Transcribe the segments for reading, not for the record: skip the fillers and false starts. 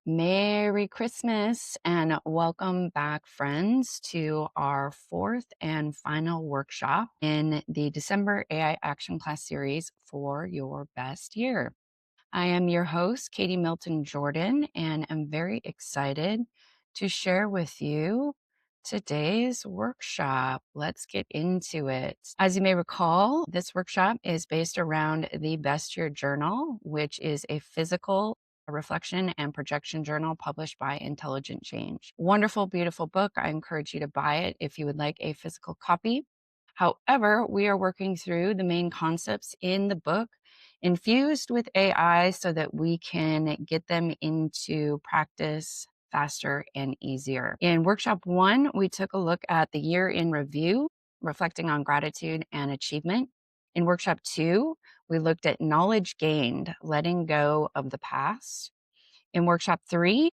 Merry Christmas and welcome back, friends, to our fourth and final workshop in the December AI Action Class series for your best year. I am your host, Katie Milton Jordan, and I'm very excited to share with you today's workshop. Let's get into it. As you may recall, this workshop is based around the Best Year Journal, which is a physical reflection and projection journal published by Intelligent Change. Wonderful, beautiful book. I encourage you to buy it if you would like a physical copy. However, we are working through the main concepts in the book infused with AI so that we can get them into practice faster and easier. In workshop one, we took a look at the year in review, reflecting on gratitude and achievement. In workshop two, we looked at knowledge gained, letting go of the past. In workshop three,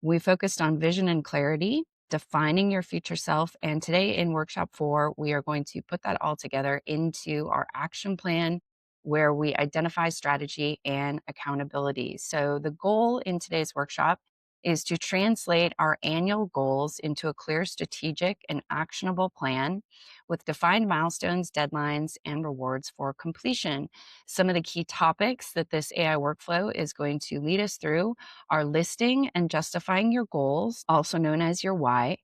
we focused on vision and clarity, defining your future self. And today in workshop four, we are going to put that all together into our action plan where we identify strategy and accountability. So the goal in today's workshop is to translate our annual goals into a clear strategic and actionable plan with defined milestones, deadlines, and rewards for completion. Some of the key topics that this AI workflow is going to lead us through are listing and justifying your goals, also known as your why,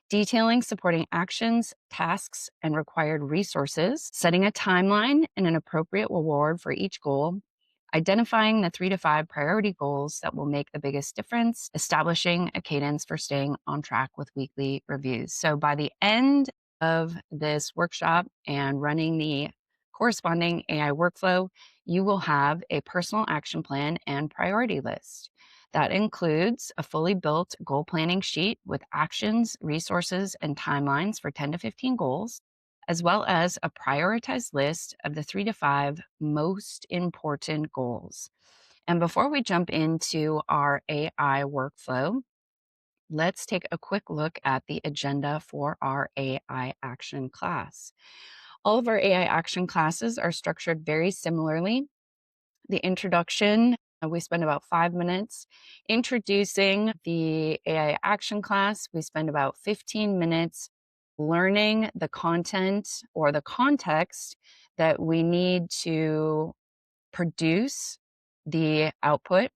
detailing supporting actions, tasks, and required resources, setting a timeline and an appropriate reward for each goal, identifying the 3 to 5 priority goals that will make the biggest difference, establishing a cadence for staying on track with weekly reviews. So by the end of this workshop and running the corresponding AI workflow, you will have a personal action plan and priority list. That includes a fully built goal planning sheet with actions, resources, and timelines for 10 to 15 goals, as well as a prioritized list of the 3 to 5 most important goals. And before we jump into our AI workflow, let's take a quick look at the agenda for our AI action class. All of our AI action classes are structured very similarly. The introduction, we spend about 5 minutes introducing the AI action class. We spend about 15 minutes learning the content or the context that we need to produce the output.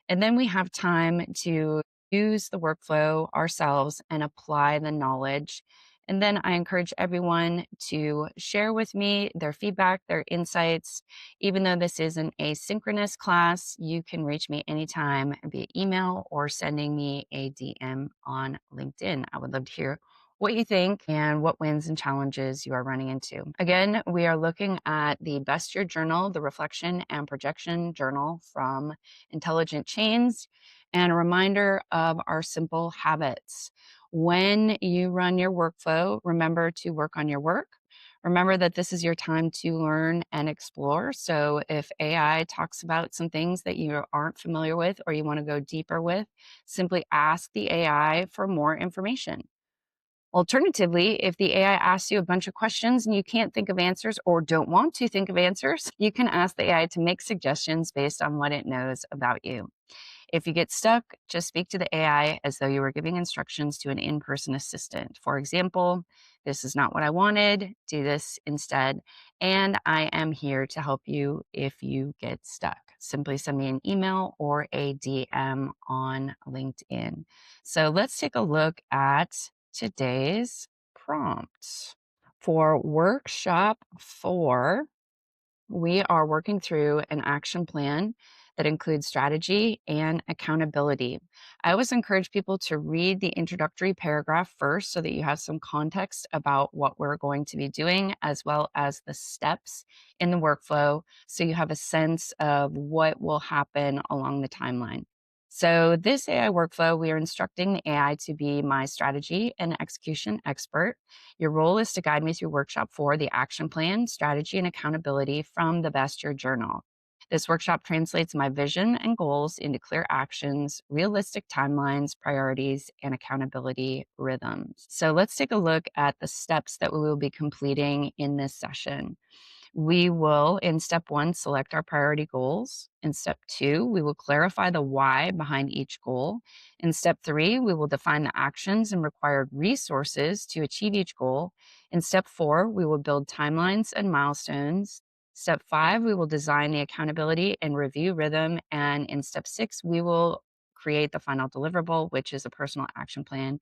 And then we have time to use the workflow ourselves and apply the knowledge. And then I encourage everyone to share with me their feedback, their insights. Even though this is an asynchronous class, you can reach me anytime via email or sending me a DM on LinkedIn. I would love to hear what you think and what wins and challenges you are running into. Again, we are looking at the Best Year Journal, the Reflection and Projection Journal from Intelligent Chains, and a reminder of our simple habits. When you run your workflow, remember to work on your work. Remember that this is your time to learn and explore. So if AI talks about some things that you aren't familiar with or you want to go deeper with, simply ask the AI for more information. Alternatively, if the AI asks you a bunch of questions and you can't think of answers or don't want to think of answers, you can ask the AI to make suggestions based on what it knows about you. If you get stuck, just speak to the AI as though you were giving instructions to an in-person assistant. For example, this is not what I wanted, do this instead, and I am here to help you if you get stuck. Simply send me an email or a DM on LinkedIn. So let's take a look at today's prompt. For workshop 4, we are working through an action plan that includes strategy and accountability. I always encourage people to read the introductory paragraph first so that you have some context about what we're going to be doing, as well as the steps in the workflow, so you have a sense of what will happen along the timeline. So, this AI workflow, we are instructing the AI to be my strategy and execution expert. Your role is to guide me through workshop 4, the action plan, strategy, and accountability from the Best Year Journal. This workshop translates my vision and goals into clear actions, realistic timelines, priorities, and accountability rhythms. So let's take a look at the steps that we will be completing in this session. We will, in step 1, select our priority goals. In step 2, we will clarify the why behind each goal. In step 3, we will define the actions and required resources to achieve each goal. In step 4, we will build timelines and milestones. Step 5, we will design the accountability and review rhythm. And in step 6, we will create the final deliverable, which is a personal action plan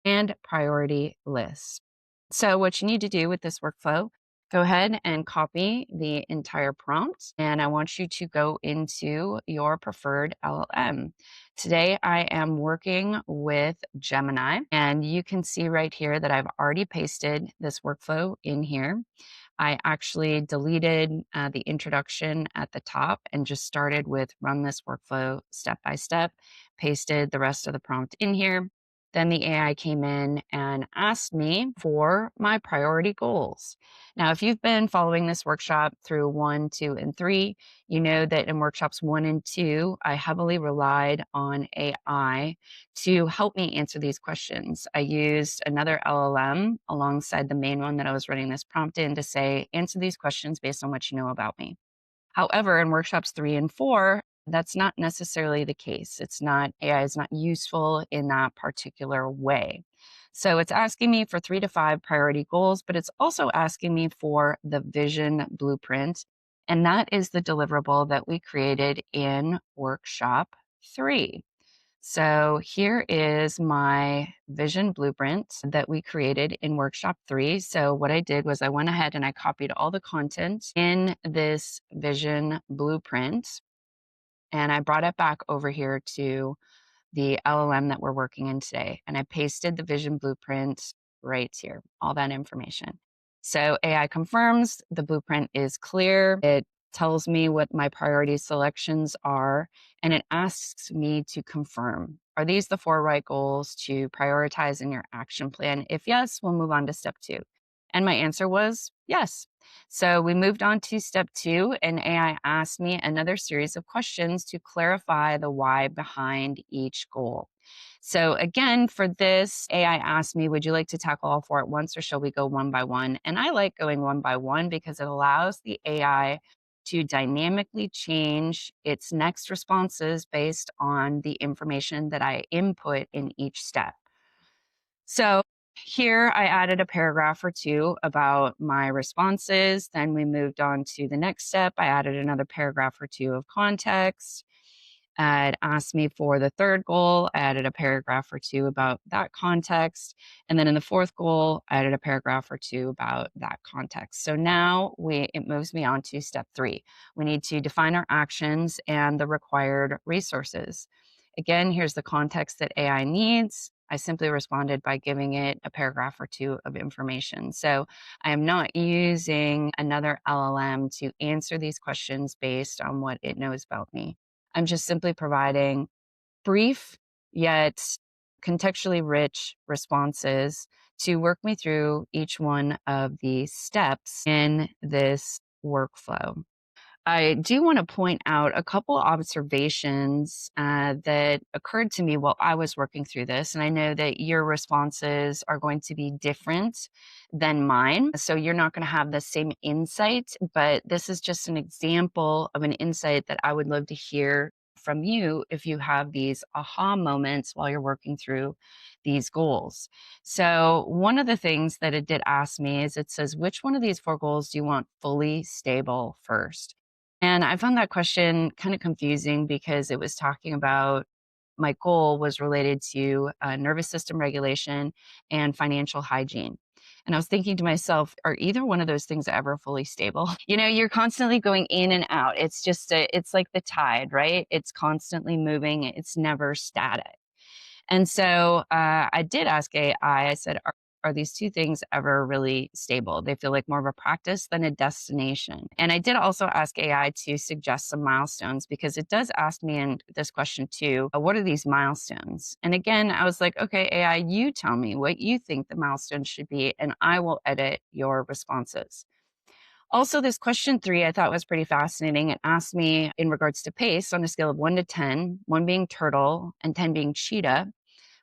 and priority list. So, what you need to do with this workflow, go ahead and copy the entire prompt. And I want you to go into your preferred LLM. Today, I am working with Gemini, and you can see right here that I've already pasted this workflow in here. I actually deleted the introduction at the top and just started with run this workflow step by step, pasted the rest of the prompt in here. Then the AI came in and asked me for my priority goals. Now, if you've been following this workshop through 1, 2, and 3, you know that in workshops 1 and 2, I heavily relied on AI to help me answer these questions. I used another LLM alongside the main one that I was running this prompt in to say, answer these questions based on what you know about me. However, in workshops 3 and 4, that's not necessarily the case. It's not, AI is not useful in that particular way. So it's asking me for 3 to 5 priority goals, but it's also asking me for the vision blueprint. And that is the deliverable that we created in workshop 3. So here is my vision blueprint that we created in workshop 3. So what I did was I went ahead and I copied all the content in this vision blueprint and I brought it back over here to the LLM that we're working in today. And I pasted the vision blueprint right here, all that information. So AI confirms the blueprint is clear. It tells me what my priority selections are, and it asks me to confirm. Are these the 4 right goals to prioritize in your action plan? If yes, we'll move on to step 2. And my answer was yes. So we moved on to step 2, and AI asked me another series of questions to clarify the why behind each goal. So again, for this, AI asked me, would you like to tackle all 4 at once or shall we go one by one? And I like going one by one because it allows the AI to dynamically change its next responses based on the information that I input in each step. So here I added a paragraph or 2 about my responses. Then we moved on to the next step. I added another paragraph or 2 of context. It asked me for the 3rd goal. I added a paragraph or 2 about that context. And then in the 4th goal, I added a paragraph or 2 about that context. So now it moves me on to step 3. We need to define our actions and the required resources. Again, here's the context that AI needs. I simply responded by giving it a paragraph or 2 of information. So I am not using another LLM to answer these questions based on what it knows about me. I'm just simply providing brief yet contextually rich responses to work me through each one of the steps in this workflow. I do want to point out a couple observations that occurred to me while I was working through this. And I know that your responses are going to be different than mine. So you're not going to have the same insight, but this is just an example of an insight that I would love to hear from you if you have these aha moments while you're working through these goals. So, one of the things that it did ask me is it says, which one of these 4 goals do you want fully stable first? And I found that question kind of confusing because it was talking about my goal was related to nervous system regulation and financial hygiene. And I was thinking to myself, are either one of those things ever fully stable? You're constantly going in and out. It's just, it's like the tide, right? It's constantly moving, it's never static. And so I did ask AI, I said, are these 2 things ever really stable? They feel like more of a practice than a destination. And I did also ask AI to suggest some milestones because it does ask me in this question too, what are these milestones? And again, I was like, okay, AI, you tell me what you think the milestones should be, and I will edit your responses. Also, this question 3 I thought was pretty fascinating. It asked me in regards to pace on a scale of 1 to 10, 1 being turtle and 10 being cheetah,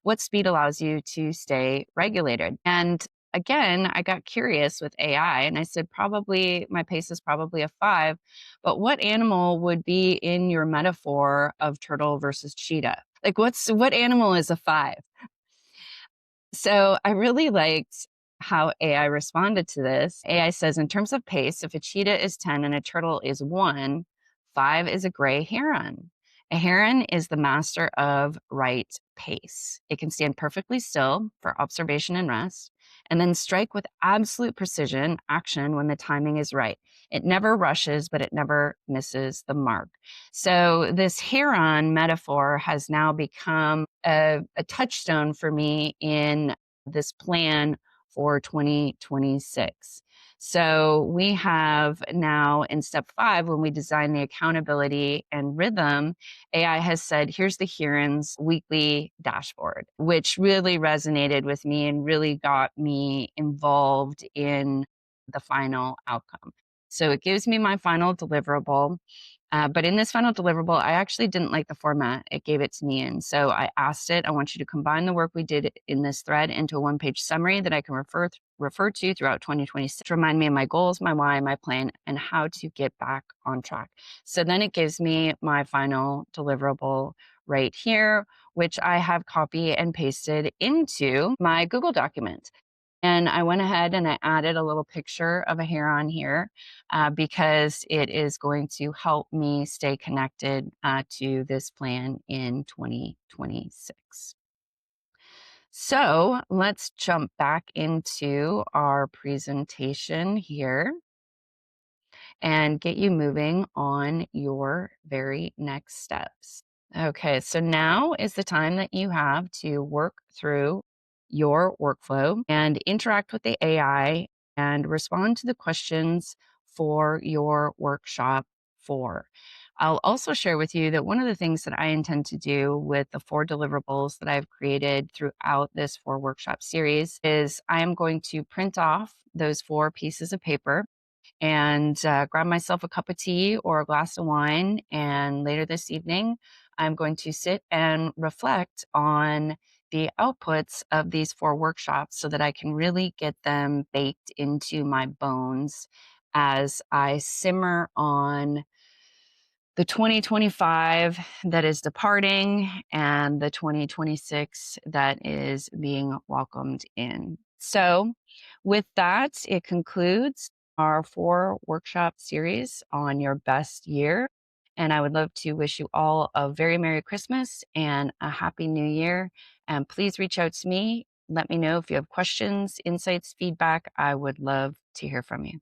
what speed allows you to stay regulated? And again, I got curious with AI and I said, probably my pace is probably a 5, but what animal would be in your metaphor of turtle versus cheetah? Like what animal is a 5? So I really liked how AI responded to this. AI says, in terms of pace, if a cheetah is 10 and a turtle is 1, 5 is a gray heron. A heron is the master of right pace. It can stand perfectly still for observation and rest, and then strike with absolute precision action when the timing is right. It never rushes, but it never misses the mark. So this heron metaphor has now become a touchstone for me in this plan for 2026. So we have now in step 5, when we design the accountability and rhythm, AI has said, here's the Heron's weekly dashboard, which really resonated with me and really got me involved in the final outcome. So it gives me my final deliverable. But in this final deliverable, I actually didn't like the format it gave it to me in. So I asked it, I want you to combine the work we did in this thread into a one-page summary that I can refer to throughout 2026 to remind me of my goals, my why, my plan, and how to get back on track. So then it gives me my final deliverable right here, which I have copied and pasted into my Google document. And I went ahead and I added a little picture of a heron here because it is going to help me stay connected to this plan in 2026. So let's jump back into our presentation here and get you moving on your very next steps. Okay, so now is the time that you have to work through your workflow and interact with the AI and respond to the questions for your workshop 4. I'll also share with you that one of the things that I intend to do with the 4 deliverables that I've created throughout this 4 workshop series is I am going to print off those 4 pieces of paper and grab myself a cup of tea or a glass of wine. And later this evening, I'm going to sit and reflect on the outputs of these 4 workshops so that I can really get them baked into my bones as I simmer on the 2025 that is departing and the 2026 that is being welcomed in. So, with that, it concludes our 4 workshop series on your best year. And I would love to wish you all a very Merry Christmas and a Happy New Year. And please reach out to me. Let me know if you have questions, insights, feedback. I would love to hear from you.